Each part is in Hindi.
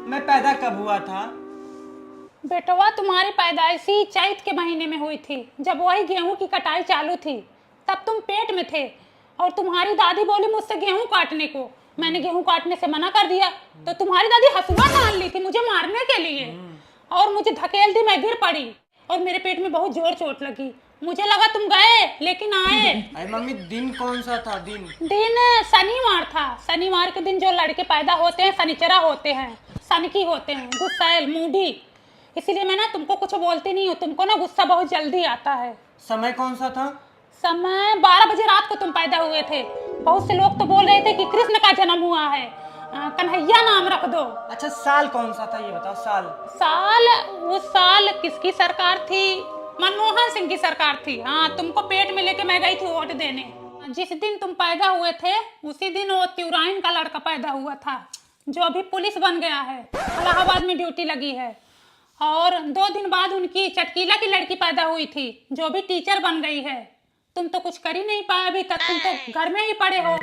मैं पैदा कब हुआ था? बेटवा तुम्हारी पैदाइशी चैत के महीने में हुई थी, जब वही गेहूं की कटाई चालू थी। तब तुम पेट में थे और तुम्हारी दादी बोली मुझसे गेहूं काटने को। मैंने गेहूं काटने से मना कर दिया तो तुम्हारी दादी हंसुआ तान ली थी मुझे मारने के लिए और मुझे धकेल दी। मैं गिर पड़ी और मेरे पेट में बहुत जोर चोट लगी। मुझे लगा तुम गए लेकिन आए। अरे मम्मी, दिन कौन सा था? दिन शनिवार था। शनिवार के दिन जो लड़के पैदा होते हैं शनिचरा होते हैं, सनकी होते हैं, गुस्सैल, मूडी। इसीलिए मैं ना तुमको कुछ बोलती नहीं हूँ। तुमको ना गुस्सा बहुत जल्दी आता है। समय कौन सा था? समय 12 बजे रात को तुम पैदा हुए थे। बहुत से लोग तो बोल रहे थे कि कृष्ण का जन्म हुआ है, कन्हैया नाम रख दो। अच्छा, साल कौन सा था ये बताओ। साल उस साल किसकी सरकार थी? मनमोहन सिंह की सरकार थी। हाँ, तुमको पेट में लेके मैं गई थी वोट देने। जिस दिन तुम पैदा हुए थे उसी दिन वो त्यूराइन का लड़का पैदा हुआ था जो अभी पुलिस बन गया है, इलाहाबाद में ड्यूटी लगी है। और 2 दिन बाद उनकी चटकीला की लड़की पैदा हुई थी जो भी टीचर बन गई है। तुम तो कुछ कर ही नहीं पाए अभी तक, तुम तो घर में ही पड़े हो।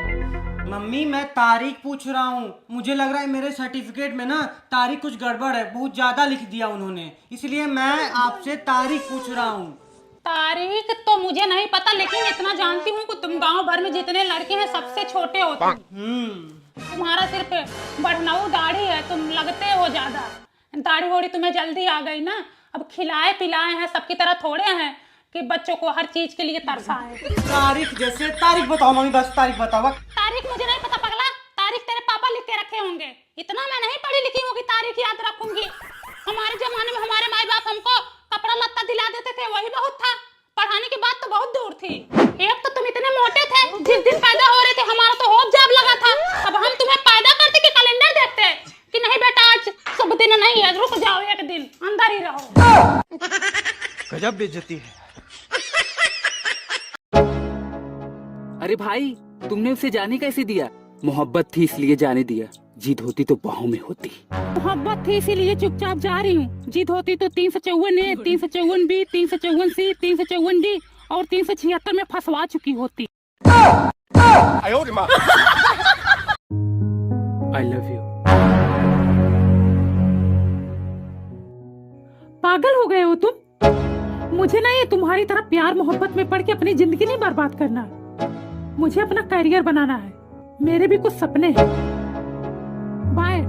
मम्मी, मैं तारीख पूछ रहा हूँ। मुझे लग रहा है मेरे सर्टिफिकेट में ना तारीख कुछ गड़बड़ है, बहुत ज्यादा लिख दिया उन्होंने, इसलिए मैं आपसे तारीख पूछ रहा हूँ। तारीख तो मुझे नहीं पता, लेकिन इतना जानती हूँ कि तुम गांव भर में जितने लड़के हैं सबसे छोटे हो तुम। तुम्हारा सिर्फ बढ़नाऊ दाढ़ी है, तुम लगते हो ज्यादा। दाढ़ी वोड़ी तुम्हें जल्दी आ गई ना। अब खिलाए पिलाए हैं सबकी तरह थोड़े हैं कि बच्चों को हर चीज के लिए तरसाए। तारीख जैसे तारीख बताओ मम्मी, बस तारीख बताओ। तारीख मुझे नहीं पता पगला, तारीख तेरे पापा लिख के रखे होंगे। इतना मैं नहीं पढ़ी लिखी हूँ कि तारीख याद रखूंगी। हमारे जमाने में हमारे माई बाप हमको कपड़ा लत्ता दिला देते थे, वही बहुत था। पढ़ाने की बात तो बहुत दूर थी। एक तो तुम इतने मोटे थे, जिस दिन पैदा हो रहे थे हमारा तो होप जाब लगा था। अब हम तुम्हें पैदा करते कि कैलेंडर देखते कि नहीं बेटा आज शुभ दिन नहीं है, रुक जाओ एक दिन, अंदर ही रहो। गजब बेइज्जती है। अरे भाई, तुमने उसे जाने कैसे दिया? मोहब्बत थी इसलिए जाने दिया, जिद होती तो बाहों में होती। मोहब्बत थी इसीलिए चुपचाप जा रही हूँ। जिद होती तो 354A, 354B, 354C, 354D और 376 में फंसवा चुकी होती। I love you. पागल हो गए हो तुम? मुझे ना ये तुम्हारी तरह प्यार मोहब्बत में पड़ के अपनी जिंदगी नहीं बर्बाद करना। मुझे अपना करियर बनाना है, मेरे भी कुछ सपने हैं। बाय।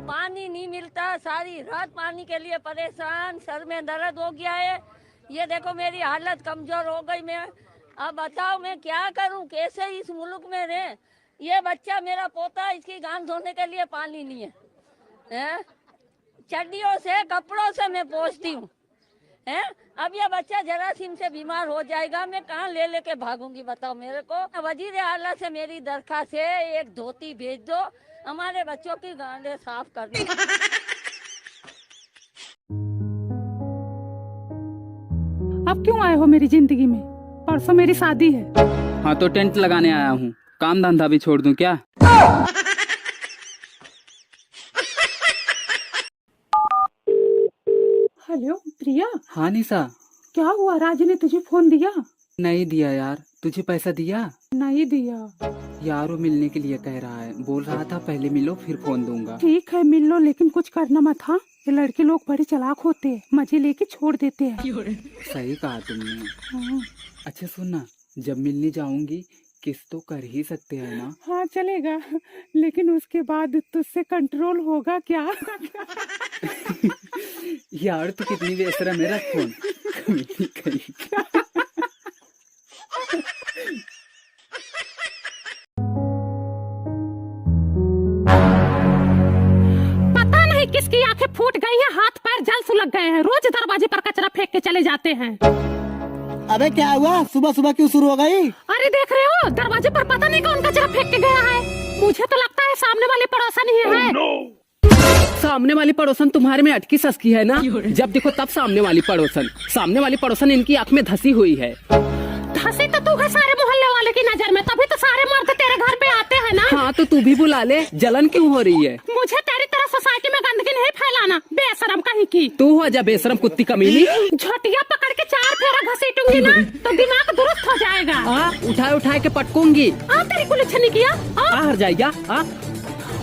पानी नहीं मिलता, सारी रात पानी के लिए परेशान, सर में दर्द हो गया है। ये देखो मेरी हालत कमजोर हो गई। मैं अब बताओ मैं क्या करूं, कैसे इस मुल्क में रहे। ये बच्चा मेरा पोता, इसकी गांड धोने के लिए पानी नहीं है? चड्डियों से कपड़ों से मैं पोंछती हूँ। अब ये बच्चा जरासीम से बीमार हो जाएगा, मैं कहाँ ले लेके भागूंगी बताओ मेरे को। वजीर आला से मेरी दरखास्त है, एक धोती भेज दो, हमारे बच्चों की गांडें साफ कर दो। अब क्यों आए हो मेरी जिंदगी में? परसों मेरी शादी है। हाँ तो टेंट लगाने आया हूँ, काम धंधा भी छोड़ दूं क्या? हेलो प्रिया। हाँ निशा। क्या हुआ, राज ने तुझे फोन दिया? नहीं दिया यार, तुझे पैसा दिया? नहीं दिया यार वो मिलने के लिए कह रहा है, बोल रहा था पहले मिलो फिर फोन दूंगा। ठीक है मिल लो, लेकिन कुछ करना मत। हाँ, ये लड़के लोग बड़े चालाक होते हैं, मजे लेके छोड़ देते हैं। सही कहा तुमने। हाँ। अच्छा सुनना, जब मिलने जाऊंगी किस तो कर ही सकते हैं ना? हाँ चलेगा, लेकिन उसके बाद तुझसे कंट्रोल होगा क्या? यार तू कितनी बेसरा मेरा फोन कमीनी कहीं का। पता नहीं किसकी आंखें फूट गई है, हाथ पैर जल सुलग गए हैं। रोज दरवाजे पर कचरा फेंक के चले जाते हैं। अबे क्या हुआ, सुबह सुबह क्यों शुरू हो गई? अरे देख रहे हो, दरवाजे पर पता नहीं कौन कचरा फेंक के गया है। मुझे तो लगता है सामने वाले पड़ोसन ही है। सामने वाली पड़ोसन तुम्हारे में अटकी ससकी है ना? जब देखो तब सामने वाली पड़ोसन इनकी आंख में धसी हुई है। हंसी तो तू है सारे मोहल्ले वाले की नजर में, तभी तो सारे मर्द तेरे घर पे आते हैं ना। हाँ तो तू भी बुला ले, जलन क्यों हो रही है? मुझे तेरी तरह सोसाइटी में गंदगी नहीं फैलाना, बेशरम कहीं की। तू हो जा बेशरम कुत्ती कमीनी। झोटिया पकड़ के 4 फेरा घसीटूंगी ना तो दिमाग दुरुस्त हो जाएगा। उठाए उठाए के पटकूंगी। तेरी कुछ नहीं किया। हार जाएगा।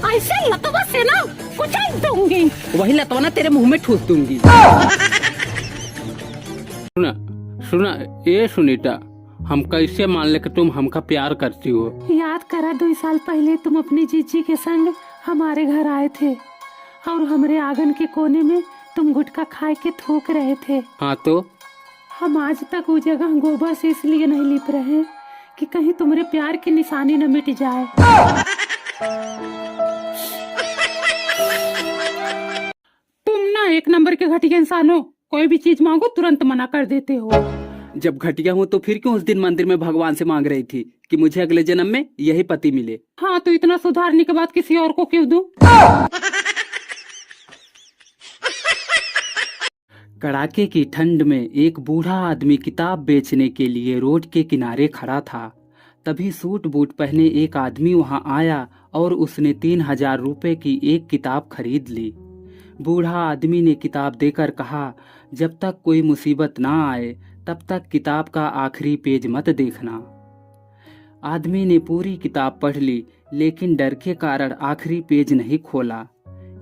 ऐसे लतवा से ना कुचल दूंगी। वही लतवा ना तेरे मुंह में ठूस दूंगी। सुना सुना, ये सुनीता, हम कैसे मान ले कि तुम हमका प्यार करती हो? याद करा 2 साल पहले तुम अपनी जीजी के संग हमारे घर आए थे और हमारे आंगन के कोने में तुम गुटखा खाए के थूक रहे थे। हाँ तो हम आज तक वो जगह गोबर से इसलिए नहीं लिप रहे हैं कि कहीं तुम्हारे प्यार की निशानी न मिट जाए। तुम ना 1 नंबर के घटिया इंसान हो, कोई भी चीज मांगो तुरंत मना कर देते हो। जब घटिया हूँ तो फिर क्यों उस दिन मंदिर में भगवान से मांग रही थी कि मुझे अगले जन्म में यही पति मिले? हाँ तो इतना सुधारने के बाद किसी और को क्यों दूं? कड़ाके की ठंड में एक बूढ़ा आदमी किताब बेचने के लिए रोड के किनारे खड़ा था। तभी सूट बूट पहने एक आदमी वहां आया और उसने 3000 रुपए की एक किताब खरीद ली। बूढ़ा आदमी ने किताब देकर कहा, जब तक कोई मुसीबत ना आए तब तक किताब का आखिरी पेज मत देखना। आदमी ने पूरी किताब पढ़ ली, लेकिन डर के कारण आखिरी पेज नहीं खोला।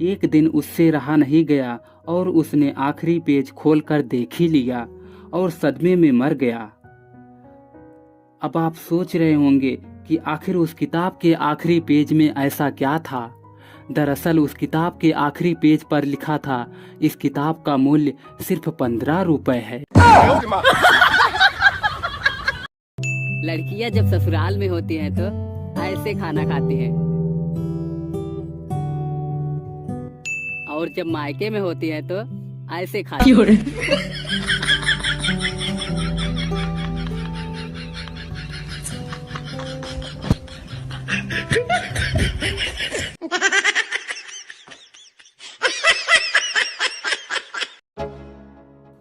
एक दिन उससे रहा नहीं गया और उसने आखिरी पेज खोलकर देख ही लिया और सदमे में मर गया। अब आप सोच रहे होंगे कि आखिर उस किताब के आखिरी पेज में ऐसा क्या था। दरअसल उस किताब के आखिरी पेज पर लिखा था, इस किताब का मूल्य सिर्फ 15 रुपए है। लड़कियां जब ससुराल में होती हैं तो ऐसे खाना खाती हैं, और जब मायके में होती हैं तो ऐसे खाती हैं।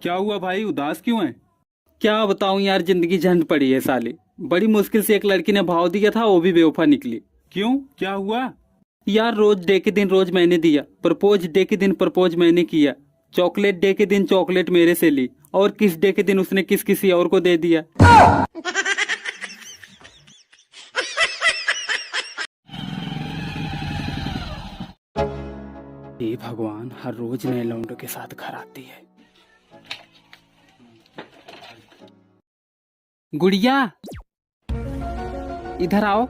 क्या हुआ भाई, उदास क्यों है? क्या बताऊं यार, जिंदगी झंड पड़ी है साले। बड़ी मुश्किल से एक लड़की ने भाव दिया था, वो भी बेवफा निकली। क्यों, क्या हुआ? यार रोज डे के दिन रोज मैंने दिया, प्रपोज डे के दिन प्रपोज मैंने किया, चॉकलेट डे के दिन चॉकलेट मेरे से ली, और किस डे के दिन उसने किसी और को दे दिया। हे भगवान, हर रोज नए लौंडों के साथ घर आती है। गुड़िया इधर आओ।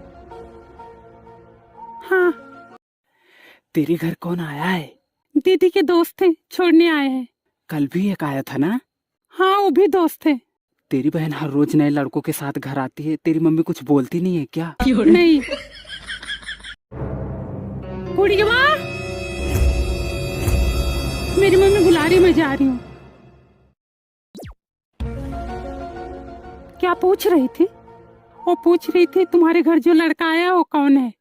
हाँ। तेरे घर कौन आया है? दीदी के दोस्त थे, छोड़ने आए हैं। कल भी एक आया था ना? हाँ वो भी दोस्त थे। तेरी बहन हर रोज नए लड़कों के साथ घर आती है, तेरी मम्मी कुछ बोलती नहीं है क्या? नहीं। गुड़िया, मेरी मम्मी बुला रही, मैं जा रही हूँ। क्या पूछ रही थी? वो पूछ रही थी तुम्हारे घर जो लड़का आया वो कौन है।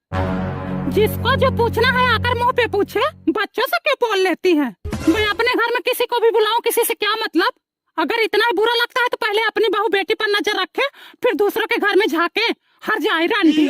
जिसको जो पूछना है आकर मुंह पे पूछे, बच्चों से क्यों बोल लेती है। मैं अपने घर में किसी को भी बुलाऊं, किसी से क्या मतलब। अगर इतना ही बुरा लगता है तो पहले अपनी बहू बेटी पर नजर रखे, फिर दूसरों के घर में झाके। हर जाए रानी।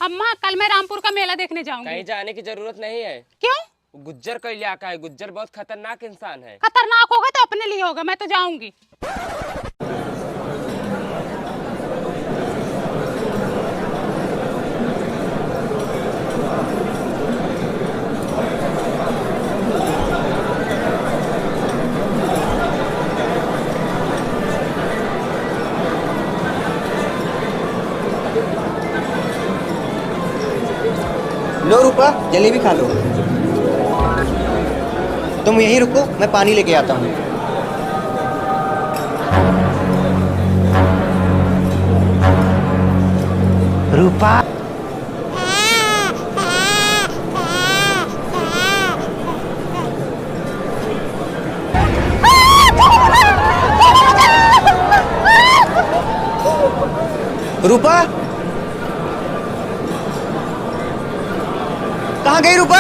अम्मा, कल मैं रामपुर का मेला देखने जाऊंगी। कहीं जाने की जरूरत नहीं है। क्यों? गुज्जर का इलाका है, गुज्जर बहुत खतरनाक इंसान है। खतरनाक होगा तो अपने लिए होगा, मैं तो जाऊंगी। लो रूपा, जलेबी खा लो। तुम यहीं रुको, मैं पानी लेके आता हूँ। रूपा, रूपा, कहाँ गई रूपा?